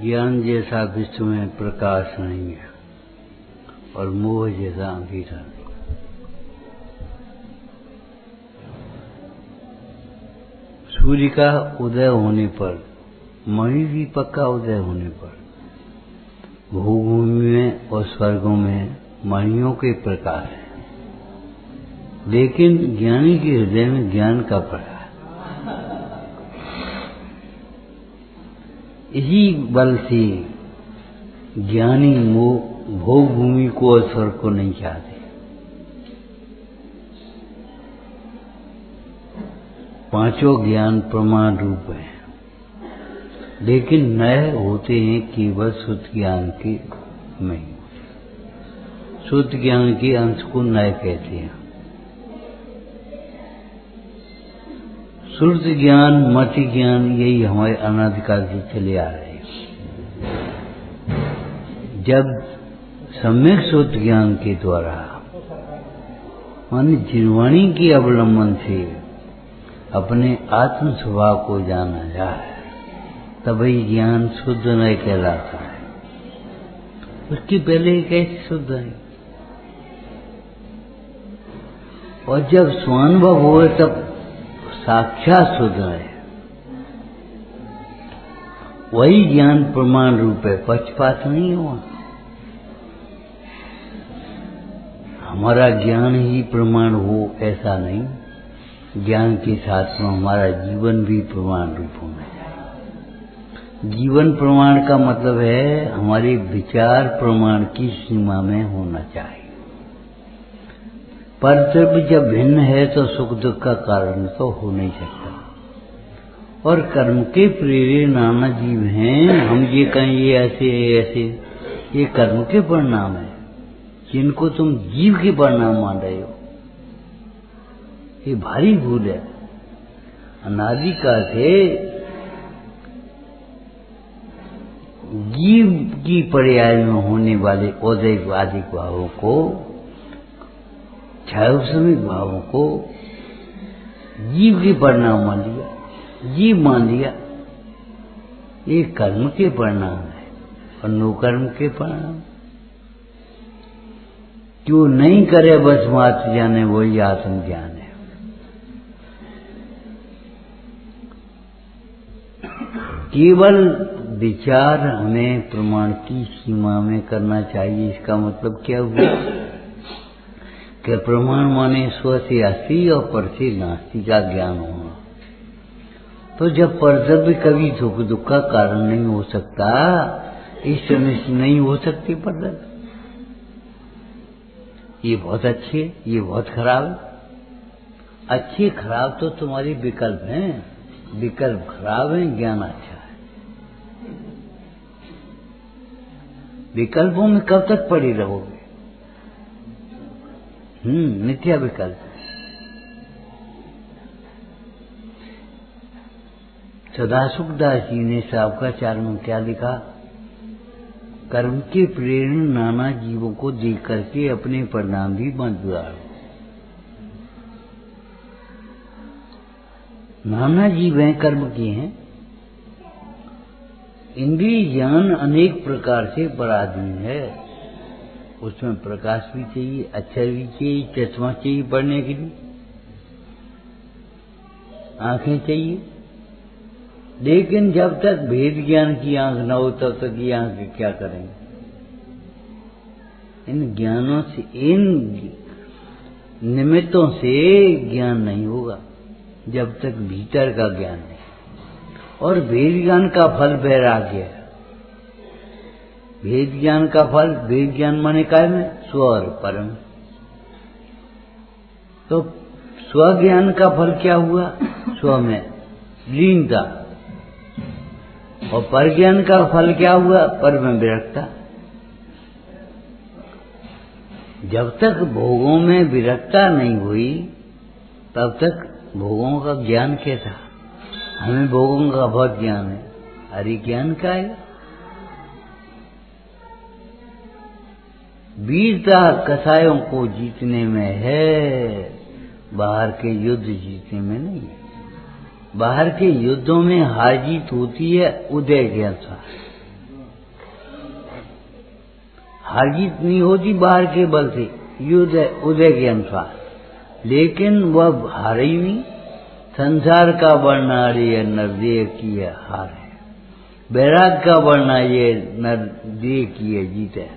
ज्ञान जैसा विश्व में प्रकाश नहीं है और मोह जैसा अंधेरा। सूर्य का उदय होने पर, मणिदीपक का उदय होने पर भूभूमि में और स्वर्गों में मणियों के प्रकाश है, लेकिन ज्ञानी के हृदय में ज्ञान का प्रकाश। इसी बल से ज्ञानी भोग भूमि को और स्वर्ग को नहीं चाहते। पांचों ज्ञान प्रमाण रूप है, लेकिन नए होते हैं केवल शुद्ध ज्ञान के में। शुद्ध ज्ञान के अंश को नए कहते हैं। शुद्ध ज्ञान, मति ज्ञान, यही हमारे अनादिकाल से चले आ रहे हैं। जब सम्यक शुद्ध ज्ञान के द्वारा माने जिनवाणी के अवलंबन से अपने आत्म स्वभाव को जाना जाए, तभी ज्ञान शुद्ध नहीं कहलाता है। उसके पहले कैसे शुद्ध है? और जब स्वानुभव हो तब साक्षात शुद्ध है। वही ज्ञान प्रमाण रूप है, पक्षपात नहीं हुआ। हमारा ज्ञान ही प्रमाण हो ऐसा नहीं, ज्ञान के साथ में हमारा जीवन भी प्रमाण रूप होना चाहिए। जीवन प्रमाण का मतलब है हमारे विचार प्रमाण की सीमा में होना चाहिए। पर जब भिन्न है तो सुख दुख का कारण तो हो नहीं सकता। और कर्म के प्रेरे नाना जीव हैं। हम ये कहें ये ऐसे ऐसे, ये कर्म के परिणाम है, जिनको तुम जीव के परिणाम मान रहे हो। ये भारी भूल है। अनादिकाल से जीव की पर्याय में होने वाले औदैविक भावों को, छायोसमिक भावों को जीव के परिणाम मान लिया, जीव मान लिया। ये कर्म के परिणाम है और नो कर्म के परिणाम। जो नहीं करे बस मात्र जाने, वही आत्मज्ञान है। केवल विचार हमें प्रमाण की सीमा में करना चाहिए। इसका मतलब क्या हुआ कि प्रमाण माने स्व से अस्ति और पर से नास्ति का ज्ञान होना। तो जब परद्रव्य कभी सुख दुख का कारण नहीं हो सकता, इस समय से नहीं हो सकती परद्रव्य। ये बहुत अच्छे, ये बहुत खराब। अच्छे खराब तो तुम्हारी विकल्प हैं। विकल्प खराब है, ज्ञान अच्छा है। विकल्पों में कब तक पड़े रहोगे? मिथ्या विकल्प। सदासुखदास जी ने सावकाचार में क्या लिखा? कर्म के प्रेरण नाना जीवों को देख करके अपने परिणाम भी मत बिगाड़ो। नाना जीव हैं, कर्म के हैं। इंद्रिय ज्ञान अनेक प्रकार से पराधीन है। उसमें प्रकाश भी चाहिए, अक्षर भी चाहिए, चश्मा चाहिए पढ़ने के लिए, आंखें चाहिए। लेकिन जब तक भेद ज्ञान की आंख न हो तब तक ये आंखें क्या करेंगे? इन ज्ञानों से, इन निमित्तों से ज्ञान नहीं होगा जब तक भीतर का ज्ञान नहीं। और भेद ज्ञान का फल वैराग्य है। भेद ज्ञान का फल, भेद ज्ञान माने काय में? स्व और परम। तो स्व ज्ञान का फल क्या हुआ? स्व में लीनता। और पर ज्ञान का फल क्या हुआ? पर में विरक्ता। जब तक भोगों में विरक्ता नहीं हुई तब तक भोगों का ज्ञान कैसा? हमें भोगों का बहुत ज्ञान है, हरि ज्ञान का है। वीरता कसायों को जीतने में है, बाहर के युद्ध जीतने में नहीं है। बाहर के युद्धों में हार जीत होती है उदय के अनुसार, हार जीत नहीं होती बाहर के बल से, युद्ध उदय के अनुसार। लेकिन वह हार ही नहीं। संसार का बढ़ना ये नरदेह की है हार है, वैराग का बढ़ना ये नरदेह की है जीत है।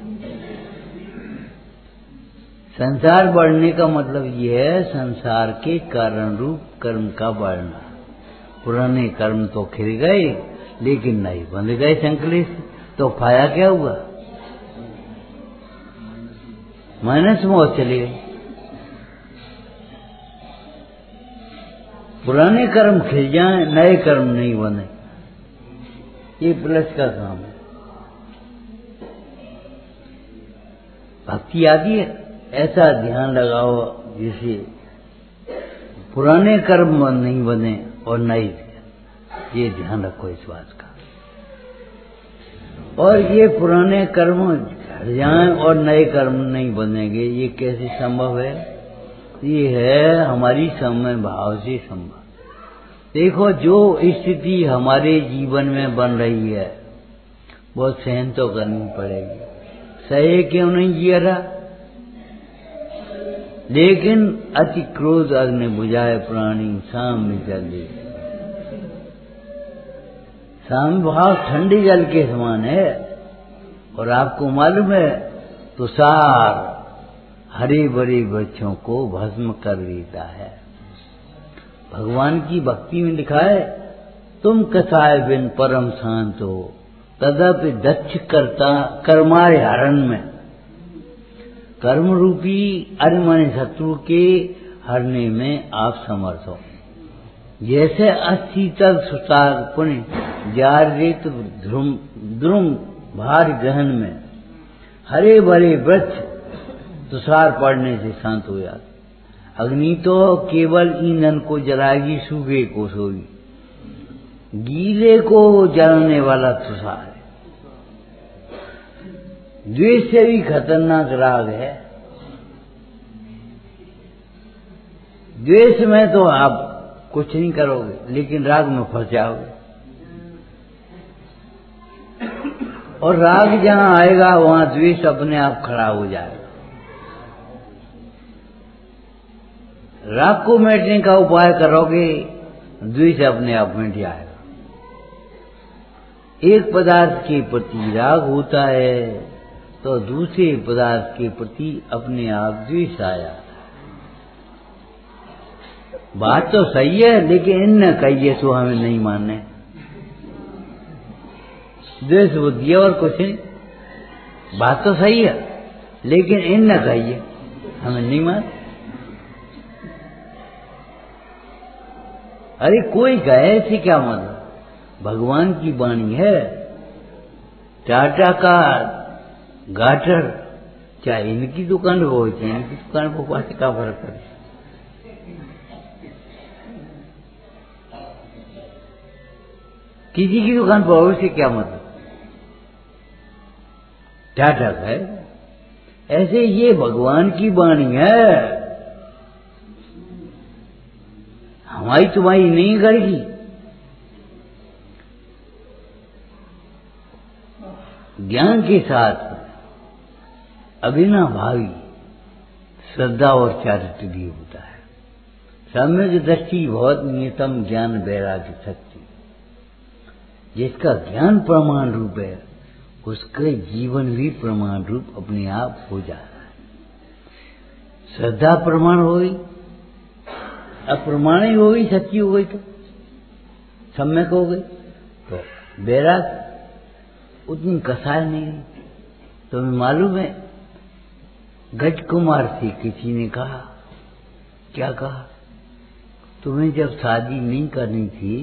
संसार बढ़ने का मतलब ये है संसार के कारण रूप कर्म का बढ़ना। पुराने कर्म तो खिल गए लेकिन नहीं बंध गए संकलेश, तो फाया क्या हुआ? माइनस में और चले गए। पुराने कर्म खिल जाएं, नए कर्म नहीं बने, ये प्लस का काम है। भक्ति आती है, ऐसा ध्यान लगाओ जिसे पुराने कर्म नहीं बने और नए, ये ध्यान रखो इस बात का। और ये पुराने कर्म हट जाएं और नए कर्म नहीं बनेंगे, ये कैसे संभव है? ये है हमारी समय भाव से संभव। देखो, जो स्थिति हमारे जीवन में बन रही है वो सहन तो करनी पड़ेगी। सहे क्यों नहीं जिया रहा? लेकिन अति क्रोध अग्नि बुझाए प्राणी शाम में जल्दी। शाम भाव ठंडे जल के समान है। और आपको मालूम है तुषार हरे भरे वृक्षों को भस्म कर देता है। भगवान की भक्ति में लिखा है, तुम कसाय बिन परम शांत हो, तदपि दक्ष करता कर्माय हरण में। कर्म रूपी अरमन शत्रु के हरने में आप समर्थ हो। जैसे अशीतल सुतार पुण्य जार रेत द्रुम भार गहन में हरे भरे वृक्ष तुषार पड़ने से शांत हो जाते। अग्नि तो केवल ईंधन को जलाएगी, सूखे को सोगी, गीले को जलाने वाला तुषार है। द्वेष से भी खतरनाक राग है। द्वेष में तो आप कुछ नहीं करोगे लेकिन राग में फंस जाओगे। और राग जहां आएगा वहां द्वेष अपने आप खड़ा हो जाएगा। राग को मिटने का उपाय करोगे, द्वेष अपने आप मिट जाएगा। एक पदार्थ के प्रति राग होता है तो दूसरे पदार्थ के प्रति अपने आप द्वेष आया। बात तो सही है लेकिन इन कहिए तो हमें नहीं मानने। द्वेष बुद्धि और कुछ नहीं। बात तो सही है लेकिन इन कहिए हमें नहीं मानते। अरे कोई कहे ऐसे क्या मतलब? भगवान की वाणी है। टाटा का गाटर चाहे इनकी दुकान हो चाहे इनकी दुकान को पास का फर्क पड़े। किसी की दुकान पर हो से क्या मतलब? टाटा का है। ऐसे ये भगवान की वाणी है, हमारी तुम्हारी नहीं करेगी। ज्ञान के साथ अविनाभावी श्रद्धा और चारित्र भी होता है। सम्यक दृष्टि बहुत नियतम ज्ञान वैराग्य शक्ति। जिसका ज्ञान प्रमाण रूप है उसका जीवन भी प्रमाण रूप अपने आप हो जाता है। श्रद्धा प्रमाण हो गई, अप्रमाण ही हो गई, सच्ची हो गई तो सम्यक हो गई। तो वैराग उतनी कसाय नहीं है। तुम्हें मालूम है गज कुमार से किसी ने कहा, क्या कहा? तुम्हें जब शादी नहीं करनी थी,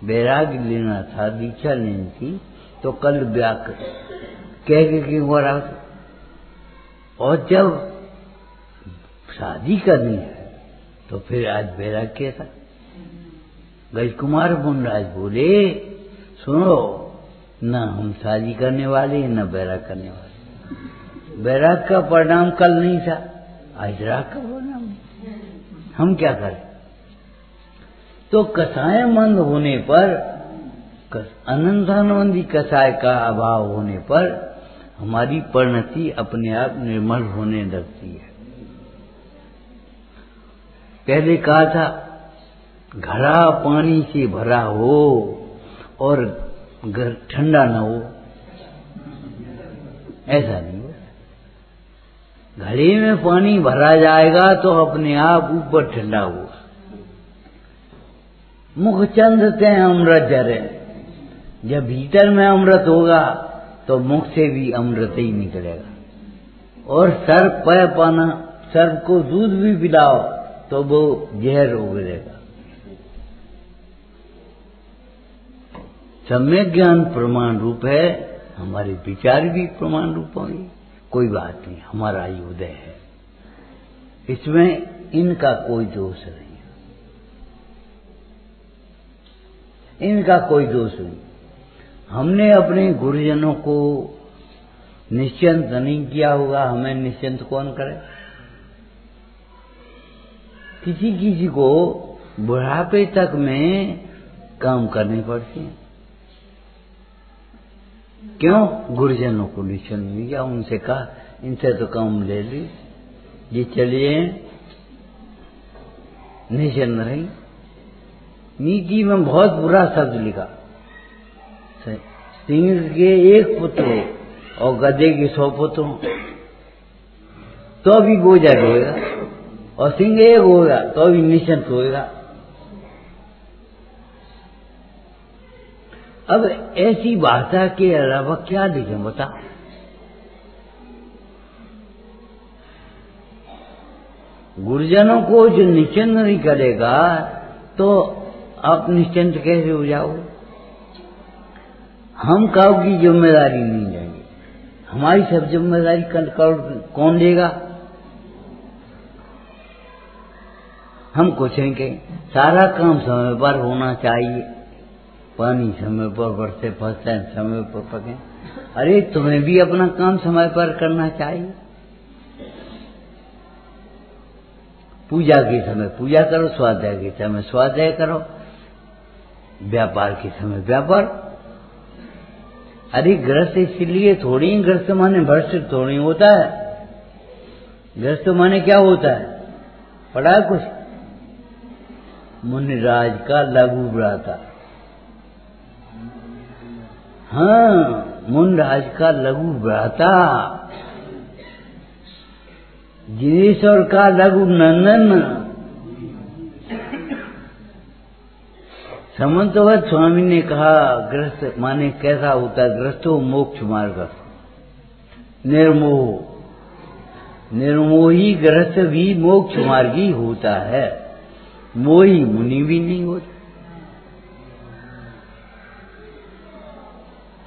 वैराग लेना था, दीक्षा लेनी थी, तो कल ब्याह कह के क्यों करा? और जब शादी करनी है तो फिर आज वैराग कैसा? गज कुमार मुंडराज बोले, सुनो, न हम शादी करने वाले न वैराग करने वाले। वैराग का परिणाम कल नहीं था, आज राग का परिणाम। हम क्या करें? तो कषायमंद होने पर, अनंतानंदी कषाय का अभाव होने पर हमारी परिणति अपने आप निर्मल होने लगती है। पहले कहा था घड़ा पानी से भरा हो और घर ठंडा न हो, ऐसा नहीं हो। घड़े में पानी भरा जाएगा तो अपने आप ऊपर ठंडा होगा। मुख चंद ते अमृत जरे, जब भीतर में अमृत होगा तो मुख से भी अमृत ही निकलेगा। और सर्प पे पाना, सर्प को दूध भी पिलाओ तो वो जहर उगलेगा। सम्यक ज्ञान प्रमाण रूप है, हमारे विचार भी प्रमाण रूप होंगे। कोई बात नहीं, हमारा ही उदय है, इसमें इनका कोई दोष नहीं, इनका कोई दोष नहीं। हमने अपने गुरुजनों को निश्चिंत नहीं किया होगा, हमें निश्चिंत कौन करे? किसी किसी को बुढ़ापे तक में काम करने पड़ते हैं। क्यों? गुरुजनों को निश्चिंत नहीं किया, उनसे कहा इनसे तो काम ले ली, ये चलिए निश्चिंत रही। नीति में बहुत बुरा शब्द लिखा, सिंह के एक पुत्र हो और गधे के 100 पुत्र हो तो भी बोझा ढोएगा, और सिंह एक होगा तो भी निश्चिंत होएगा। अब ऐसी भाषा के अलावा क्या लिखें बता? गुरुजनों को जो निश्चिंत नहीं करेगा तो आप निश्चिंत कैसे हो जाओगे? हम काऊ की जिम्मेदारी नहीं लेंगे, हमारी सब जिम्मेदारी कौन लेगा? हम कुछ नहीं कहें, सारा काम समय पर होना चाहिए, पानी समय पर बरसे, फसल समय पर पके। अरे तुम्हें भी अपना काम समय पर करना चाहिए। पूजा के समय पूजा करो, स्वाध्याय के समय स्वाध्याय करो, व्यापार के समय व्यापार। अरे गृहस्थ इसलिए थोड़ी, गृहस्थ माने भ्रष्ट थोड़ी होता है। गृहस्थ माने क्या होता है? पढ़ा कुछ? मुनिराज का लघु भ्राता। हाँ, मुनिराज का लघु भ्राता, जिनेश्वर का लघु नंदन। समंतवत स्वामी ने कहा गृहस्थ माने कैसा होता है? गृहस्थो मोक्ष मार्ग, निर्मोह, निर्मोही गृहस्थ भी मोक्ष मार्गी होता है, मोही मुनि भी नहीं होता।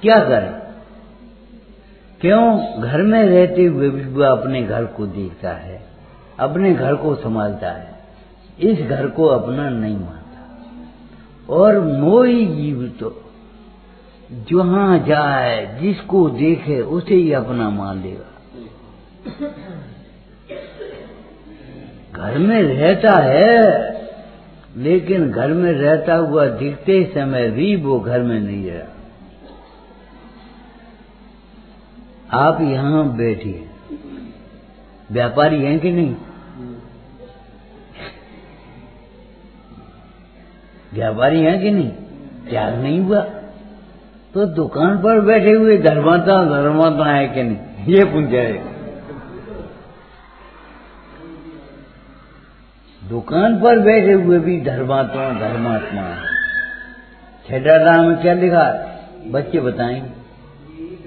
क्या करें? क्यों? घर में रहते हुए भी वह अपने घर को देखता है, अपने घर को संभालता है, इस घर को अपना नहीं मानता। और मोही जीव तो जहां जाए, जिसको देखे उसे ही अपना मान लेगा। घर में रहता है, लेकिन घर में रहता हुआ दिखते समय भी वो घर में नहीं रहा। आप यहां बैठिए, व्यापारी हैं कि नहीं? व्यापारी हैं कि नहीं? त्याग नहीं हुआ तो दुकान पर बैठे हुए धर्मात्मा धर्मात्मा है कि नहीं, ये पूछा है। दुकान पर बैठे हुए भी धर्मात्मा धर्मात्मा है। छठा राम में क्या लिखा? बच्चे बताएंगे।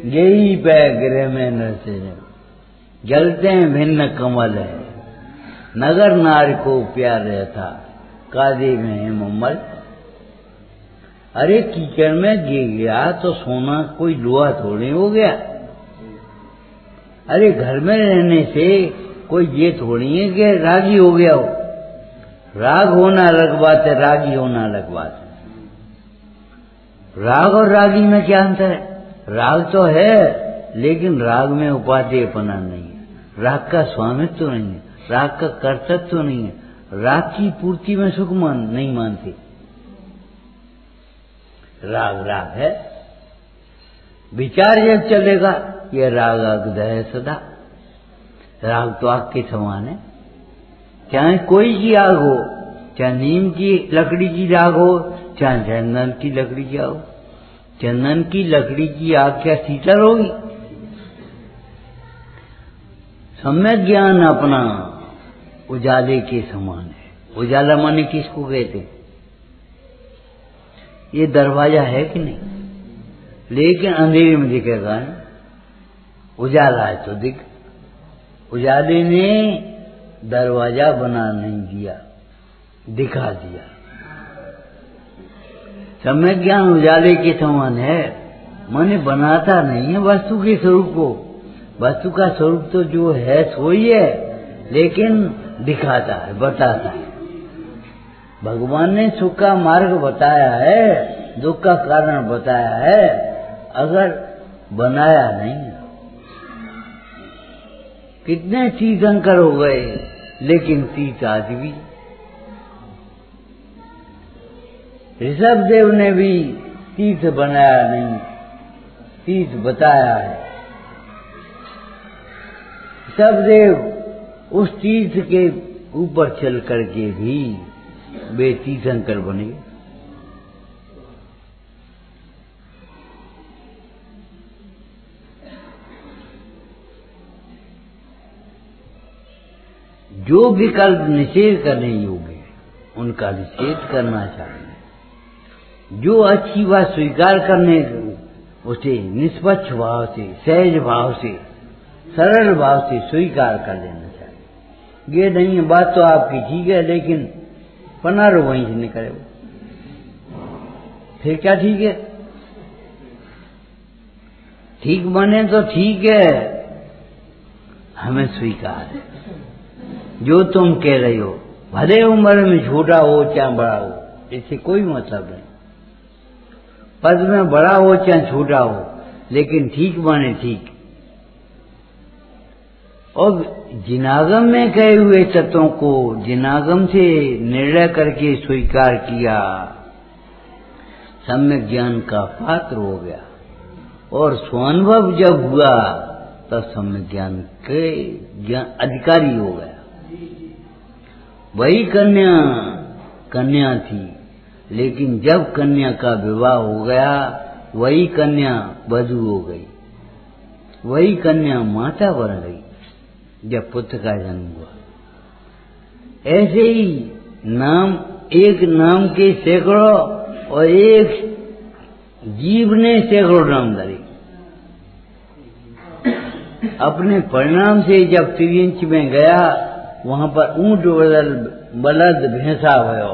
यही पे गृह में नरसे जलते हैं भिन्न कमल है, नगर नार को प्यार रहता, कादे में है मम्मल। अरे कीचड़ में गिर गया तो सोना कोई लोहा थोड़ी हो गया। अरे घर में रहने से कोई ये थोड़ी है कि रागी हो गया हो। राग होना अलग बात है, रागी होना अलग बात है। राग और रागी में क्या अंतर है? राग तो है, लेकिन राग में उपाधेयपना नहीं है, राग का स्वामित्व नहीं है, राग का कर्तव्य नहीं है, राग की पूर्ति में सुख नहीं मानते। राग राग है, विचार जब चलेगा यह राग आगद है सदा। राग तो आग के समान है, चाहे कोई की आग हो, चाहे नीम की लकड़ी की राग हो, चाहे चंदन की लकड़ी की आग हो। चंदन की लकड़ी की आग क्या शीतल होगी? सम्यक ज्ञान अपना उजाले के समान है। उजाला माने किसको कहते? ये दरवाजा है कि नहीं, लेकिन अंधेरे में दिखेगा नहीं। उजाला है तो दिख। उजाले ने दरवाजा बना नहीं दिया, दिखा दिया। सम्यक ज्ञान उजाले के समान है, माने बनाता नहीं है वस्तु के स्वरूप को। वस्तु का स्वरूप तो जो है सो ही है, लेकिन दिखाता है, बताता है। भगवान ने सुख का मार्ग बताया है, दुख का कारण बताया है, अगर बनाया नहीं है। कितने तीर्थंकर हो गए, लेकिन तीर्थ आज भी। ऋषभ देव ने भी तीर्थ बनाया नहीं, तीर्थ बताया है। ऋषभ देव उस तीर्थ के ऊपर चल करके भी वे तीर्थंकर बने। जो विकल्प निषेध करने योग्य है, उनका निषेध करना चाहिए। जो अच्छी बात स्वीकार करने, उसे निष्पक्ष भाव से, सहज भाव से, सरल भाव से स्वीकार कर लेना चाहिए। ये नहीं है बात तो आपकी ठीक है, लेकिन पनारो वहीं से निकले, फिर क्या ठीक है? ठीक बने तो ठीक है, हमें स्वीकार है। जो तुम कह रहे हो, भले उम्र में छोटा हो चाहे बड़ा हो, इससे कोई मतलब नहीं। पद में बड़ा हो चाहे छोटा हो, लेकिन ठीक माने ठीक। और जिनागम में कहे हुए तत्वों को जिनागम से निर्णय करके स्वीकार किया, सम्यक ज्ञान का पात्र हो गया। और स्वानुभव जब हुआ तब सम्यक ज्ञान के अधिकारी हो गया। वही कन्या थी, लेकिन जब कन्या का विवाह हो गया, वही कन्या वधू हो गई, वही कन्या माता बन गई जब पुत्र का जन्म हुआ। ऐसे ही नाम, एक नाम के सैकड़ों, और एक जीव ने सैकड़ों नाम धरे। अपने परिणाम से जब त्रियंच में गया, वहां पर ऊंट बलद भैंसा भयो,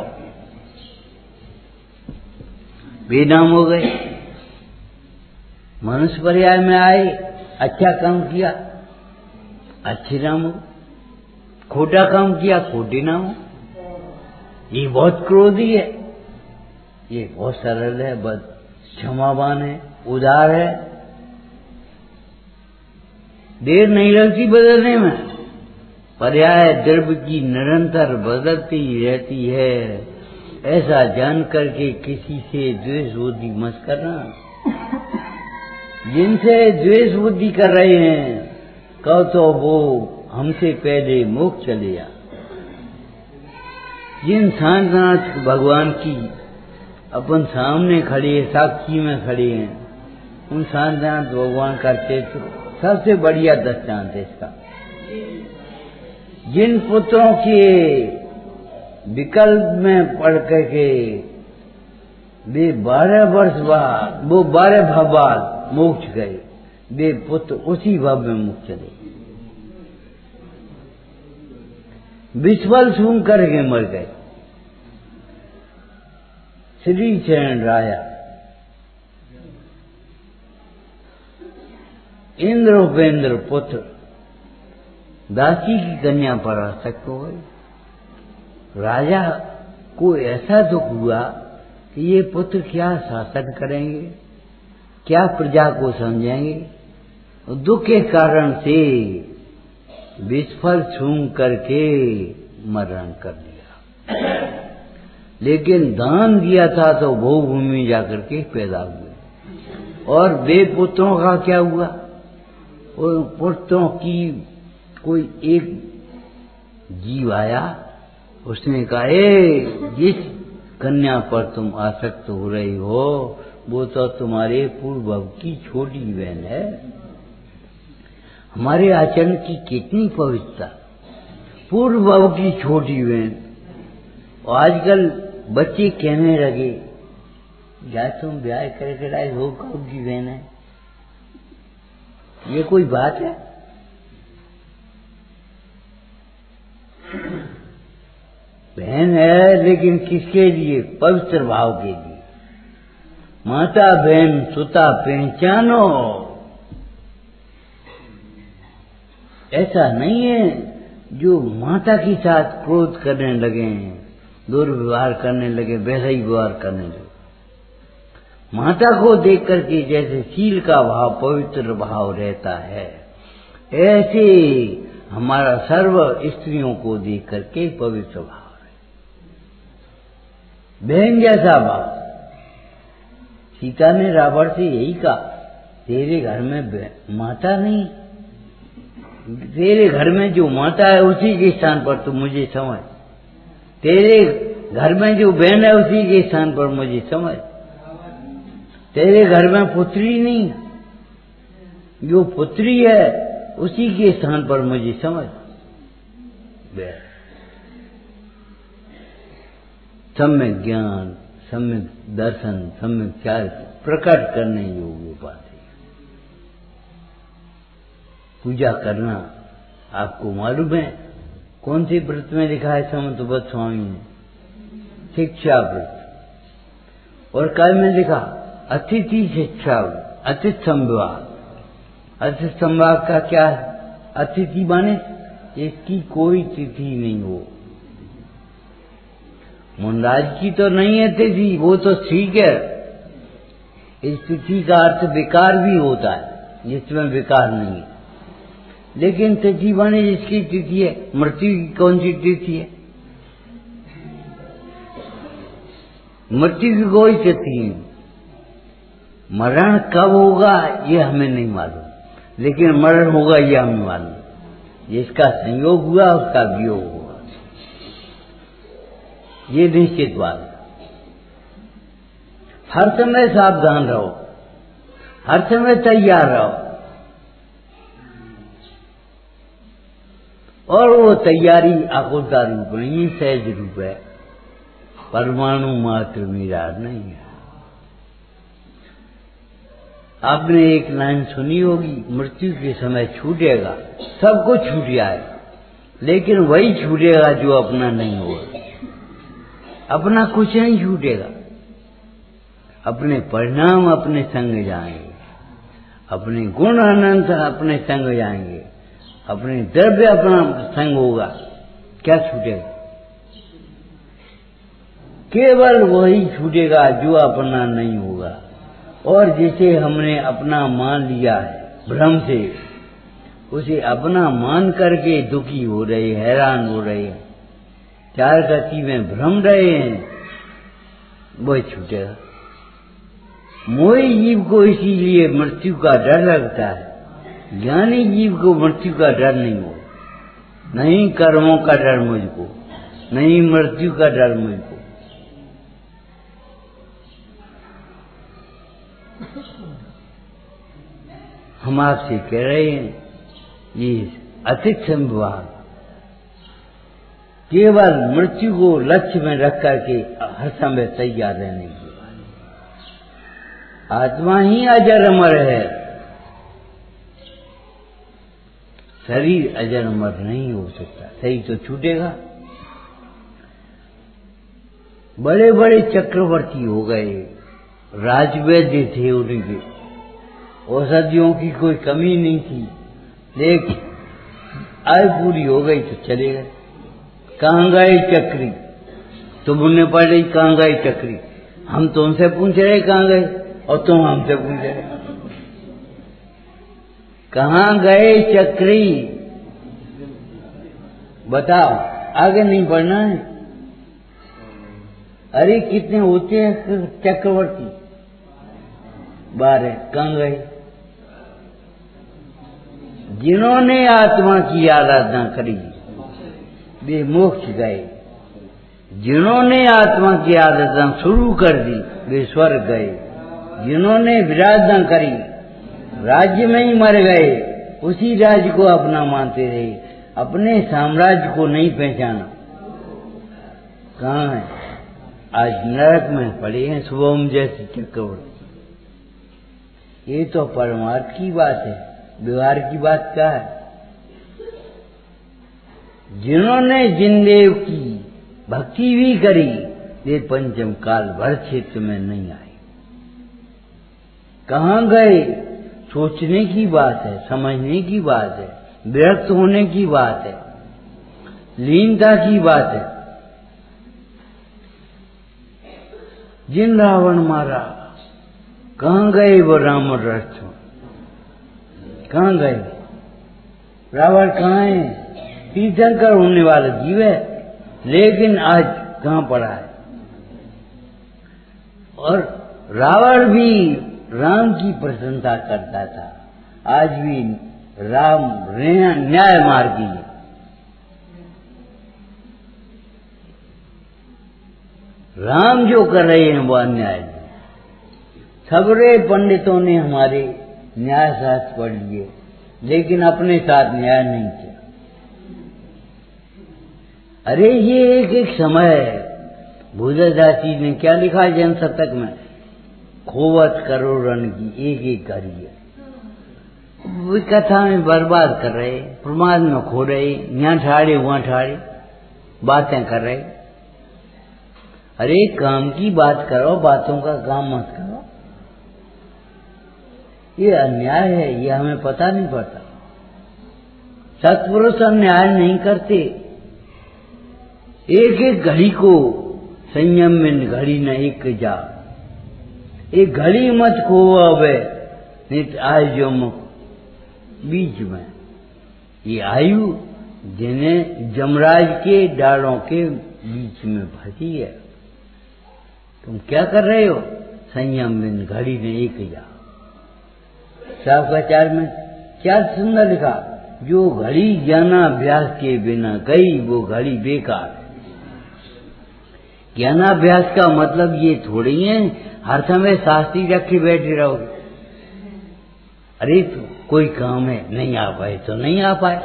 बेनाम हो गए। मनुष्य पर्याय में आए, अच्छा काम किया, अच्छे नाम हो, खोटा काम किया, खोटे नाम हो। ये बहुत क्रोधी है, ये बहुत सरल है, बहुत क्षमावान है, उदार है, देर नहीं लगती बदलने में। पर्याय द्रव्य की निरंतर बदलती रहती है, ऐसा जान करके किसी से द्वेष बुद्धि मत करना। जिनसे द्वेष बुद्धि कर रहे हैं, कहो तो वो हमसे पहले मोक्ष चले जा। जिन शांतनाथ भगवान की अपन सामने खड़े हैं, साक्षी में खड़े हैं, उन शांतनाथ भगवान का चित्र सबसे बढ़िया दृष्टांत है इसका। जिन पुत्रों के विकल्प में पढ़ करके वे 12 वर्ष बाद, वो 12 भाव बाद मोक्ष गए, वे पुत्र उसी भाव में मोक्ष चले। विश्वल सूंघ करके मर गए। श्री चरण राया इंद्र उपेंद्र पुत्र दासी की कन्या पर आसक्त हो गए। राजा को ऐसा दुख हुआ कि ये पुत्र क्या शासन करेंगे, क्या प्रजा को समझेंगे। दुख के कारण से विस्फल छूम करके मरण कर दिया। लेकिन दान दिया था तो भूमि में जाकर के पैदा हुए। और वे पुत्रों का क्या हुआ? उन पुत्रों की कोई एक जीव आया, उसने कहा जिस कन्या पर तुम आसक्त हो रही हो वो तो तुम्हारे पूर्व की छोटी बहन है। हमारे आचरण की कितनी पवित्रता, पूर्व की छोटी बहन। और आजकल बच्चे कहने लगे या तुम ब्याह करके लाए हो कब की बहन है? ये कोई बात है? बहन है लेकिन किसके लिए? पवित्र भाव के लिए। माता बहन सुता पहचानो। ऐसा नहीं है जो माता के साथ क्रोध करने लगे, दुर्व्यवहार करने लगे, वैसा ही व्यवहार करने लगे। माता को देख करके जैसे शील का भाव पवित्र भाव रहता है, ऐसे हमारा सर्व स्त्रियों को देख करके पवित्र भाव है, बहन जैसा भाव। सीता ने रावण से यही कहा, तेरे घर में माता नहीं, तेरे घर में जो माता है उसी के स्थान पर तू मुझे समझ, तेरे घर में जो बहन है उसी के स्थान पर मुझे समझ। तेरे घर में पुत्री नहीं, जो पुत्री है उसी के स्थान पर मुझे समझ। सम्यक ज्ञान, सम्यक दर्शन, सम्यक चार प्रकट करने योग्य बात है। पूजा करना आपको मालूम है कौन सी व्रत में लिखा है? समन्तबद्ध स्वामी ने शिक्षा व्रत। और काय में लिखा? अतिथि शिक्षा, अतिथि संवाद। अतिथि संवाद का क्या है? अतिथि माने इसकी कोई तिथि नहीं हो। मुनराज की तो नहीं है तिथि, वो तो ठीक है। इस तिथि का अर्थ विकार भी होता है, जिसमें विकार नहीं है। लेकिन तिथि माने जिसकी तिथि है, मृत्यु की कौन सी तिथि है? मृत्यु की कोई तिथि नहीं। मरण कब होगा ये हमें नहीं मालूम, लेकिन मरण होगा ये हमें मालूम। जिसका संयोग हुआ उसका वियोग होगा, ये निश्चित बात है। हर समय सावधान रहो, हर समय तैयार रहो। और वो तैयारी आकुलता रूप नहीं, सहज रूप है, परमाणु मात्र विराट नहीं है। आपने एक लाइन सुनी होगी, मृत्यु के समय छूटेगा, सब कुछ छूट जाएगा, लेकिन वही छूटेगा जो अपना नहीं होगा। अपना कुछ नहीं छूटेगा, अपने परिणाम अपने संग जाएंगे, अपने गुण अनंत अपने संग जाएंगे, अपने द्रव्य अपना संग होगा। क्या छूटेगा? केवल वही छूटेगा जो अपना नहीं होगा। और जिसे हमने अपना मान लिया है भ्रम से, उसे अपना मान करके दुखी हो रहे, हैरान हो रहे हैं, चार गति में भ्रम रहे हैं, वही छूटेगा। मोही जीव को इसीलिए मृत्यु का डर लगता है, ज्ञानी जीव को मृत्यु का डर नहीं हो। नहीं कर्मों का डर मुझको, नहीं मृत्यु का डर मुझको। हम आपसे कह रहे हैं ये अतिथि संवाद केवल मृत्यु को लक्ष्य में रख करके हर समय तैयार रहने की बात। आत्मा ही अजर अमर है, शरीर अजर अमर नहीं हो सकता। शरीर तो छूटेगा। बड़े बड़े चक्रवर्ती हो गए, राजवैद्य थे, उनके औषधियों की कोई कमी नहीं थी, लेकिन आयु पूरी हो गई तो चले गए। कहाँ गए चक्री? तुमने पढ़ी कहाँ गए चक्री? हम तुमसे पूछ रहे कहाँ गए, और तुम हमसे पूछ रहे कहाँ गए चक्री? बताओ, आगे नहीं पढ़ना है। अरे कितने होते हैं चक्रवर्ती? 12। कहाँ गए? जिन्होंने आत्मा की आराधना करी वे मोक्ष गए, जिन्होंने आत्मा की आराधना शुरू कर दी वे स्वर्ग गए, जिन्होंने विराधना करी राज्य में ही मर गए, उसी राज्य को अपना मानते रहे, अपने साम्राज्य को नहीं पहचाना। कहाँ है? आज नरक में पड़े हैं शुभम जैसे चक्रवर्ती। ये तो परमार्थ की बात है, व्यवहार की बात क्या है? जिन्होंने जिनदेव की भक्ति भी करी वे पंचम काल भर क्षेत्र में नहीं आए। कहाँ गए? सोचने की बात है, समझने की बात है, विरक्त होने की बात है, लीनता की बात है। जिन रावण मारा कहाँ गए वो रावण रथ? कहाँ गए? रावण कहाँ है? तीर्थंकर होने वाला जीव है, लेकिन आज कहाँ पड़ा है? और रावण भी राम की प्रशंसा करता था, आज भी राम न्याय मार्गी है। राम जो कर रहे हैं वो अन्याय है। सबरे पंडितों ने हमारे न्याय शास्त्र पढ़ लिए, लेकिन अपने साथ न्याय नहीं किया। अरे ये एक एक समय है। भूदेवदास जी ने क्या लिखा है जैन शतक में? खोवत करो रण की एक एक करिए। वो कथा में बर्बाद कर रहे, प्रमाद में खो रहे, यहाँ ठाड़े वहां ठाड़े बातें कर रहे। अरे काम की बात करो, बातों का काम मत करो। ये अन्याय है, ये हमें पता नहीं पड़ता। सत्पुरुष अन्याय नहीं करते। एक एक घड़ी को संयम में घड़ी न एक जा, एक घड़ी मत खो अबे नित आयु बीच में। ये आयु जिन्हें जमराज के डालों के बीच में फंसी है। तुम क्या कर रहे हो? संयम में घड़ी ने एक जा। शास्त्राचार्य में क्या सुंदर लिखा, जो घड़ी ज्ञानाभ्यास के बिना गई वो घड़ी बेकार। ज्ञानाभ्यास का मतलब ये थोड़ी है हर समय शास्त्री रखे बैठे रहोगे। अरे तो कोई काम है, नहीं आ पाए तो नहीं आ पाए,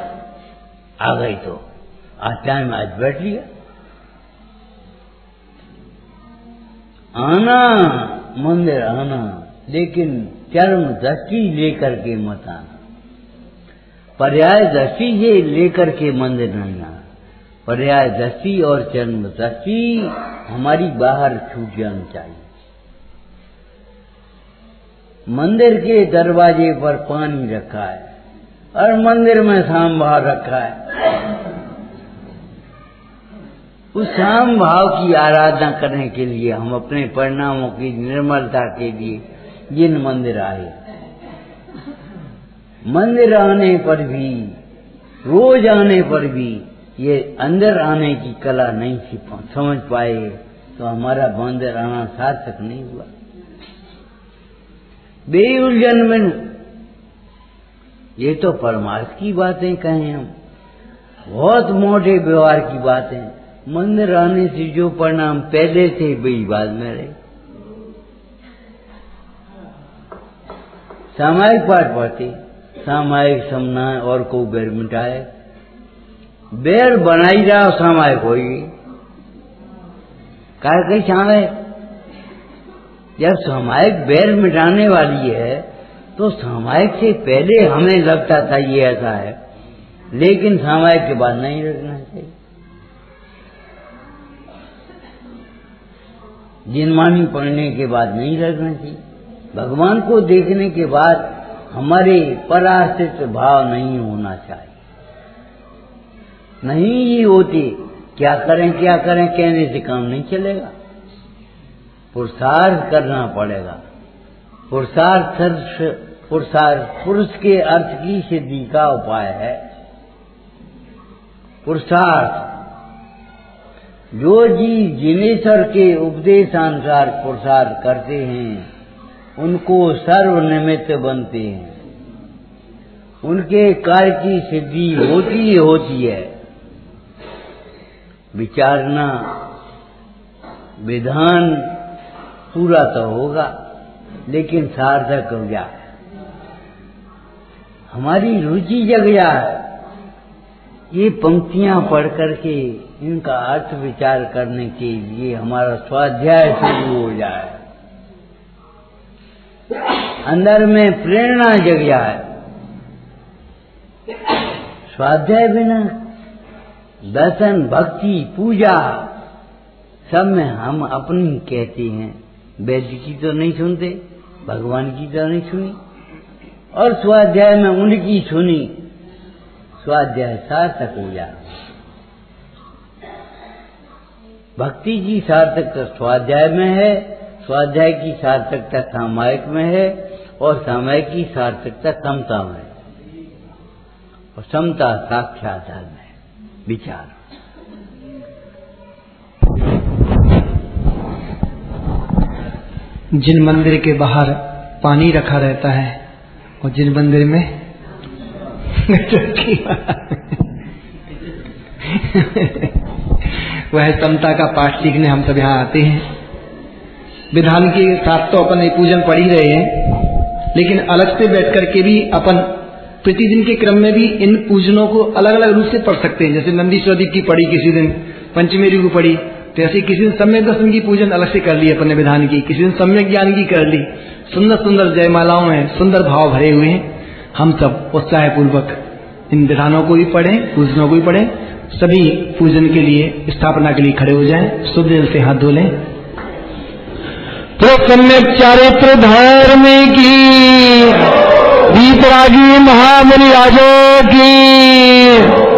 आ गई तो आज टाइम आज बैठ लिया। आना मंदिर आना, लेकिन चरम दृष्टि लेकर के मत आना। पर्याय दृष्टि से लेकर के मंदिर नहीं आना। पर्याय दृष्टि और चरम दृष्टि हमारी बाहर छूट जानी चाहिए। मंदिर के दरवाजे पर पानी रखा है और मंदिर में साम भाव रखा है। उस साम भाव की आराधना करने के लिए हम अपने परिणामों की निर्मलता के लिए जिन मंदिर आए, मंदिर आने पर भी, रोज आने पर भी ये अंदर आने की कला नहीं समझ पाए तो हमारा मंदिर आना सार्थक नहीं हुआ। बेउलझन में ये तो परमार्थ की बातें कहें हम, बहुत मोटे व्यवहार की बातें। मंदिर आने से जो परिणाम पहले थे वही बाद में रहे। सामायिक पाठ पढ़ते, सामायिक समना और को बैर मिटाए, बैर बनाई रहा सामायिक होगी काय कहीं सामायिक। जब सामायिक बैर मिटाने वाली है तो सामायिक से पहले हमें लगता था ये ऐसा है, लेकिन सामायिक के बाद नहीं रखना चाहिए। जिनमानी पढ़ने के बाद नहीं रखना चाहिए। भगवान को देखने के बाद हमारे परास्तित्व भाव नहीं होना चाहिए। नहीं ही होती क्या करें कहने से काम नहीं चलेगा। पुरुषार्थ करना पड़ेगा। पुरुषार्थ पुरुष के अर्थ की सिद्धि का उपाय है पुरुषार्थ। जो जी जिनेश्वर के उपदेशानुसार पुरुषार्थ करते हैं उनको सर्वनिमित्त बनते हैं, उनके कार्य की सिद्धि होती ही होती है। विचारना विधान पूरा तो होगा लेकिन सार्थक हो जाए, हमारी रुचि जग जाए, ये पंक्तियां पढ़ करके इनका अर्थ विचार करने के लिए हमारा स्वाध्याय शुरू हो जाए, अंदर में प्रेरणा जग जाए। स्वाध्याय बिना दर्शन भक्ति पूजा सब में हम अपनी कहते हैं, वैद्य की तो नहीं सुनते, भगवान की तो नहीं सुनी, और स्वाध्याय में उनकी सुनी, स्वाध्याय सार्थक हो जाए। भक्ति की सार्थकता स्वाध्याय में है, स्वाध्याय की सार्थकता सामायिक में है, और सामायिक की सार्थकता समता में है, और समता साक्षात्कार में है। विचार जिन मंदिर के बाहर पानी रखा रहता है और जिन मंदिर में वह समता का पाठ सीखने हम सब यहाँ आते हैं। विधान के साथ तो अपन ये पूजन पढ़ ही रहे हैं, लेकिन अलग से बैठ करके भी अपन प्रतिदिन के क्रम में भी इन पूजनों को अलग अलग रूप से पढ़ सकते हैं। जैसे नंदीश्वर दीप की पढ़ी, किसी दिन पंचमेरी को पढ़ी, तो ऐसे किसी दिन सम्यक दर्शन की पूजन अलग से कर ली अपने विधान की, किसी दिन सम्यक ज्ञान की कर ली। सुंदर सुंदर जयमालाओं में सुंदर भाव भरे हुए हैं। हम सब उत्साह पूर्वक इन विधानों को भी पढ़ें, पूजनों को भी पढ़ें। सभी पूजन के लिए, स्थापना के लिए खड़े हो जाएं, शुद्ध दिल से हाथ धो लें। तो सम्यक चारित्र धर्म की दीपरागी महामुनि राजों की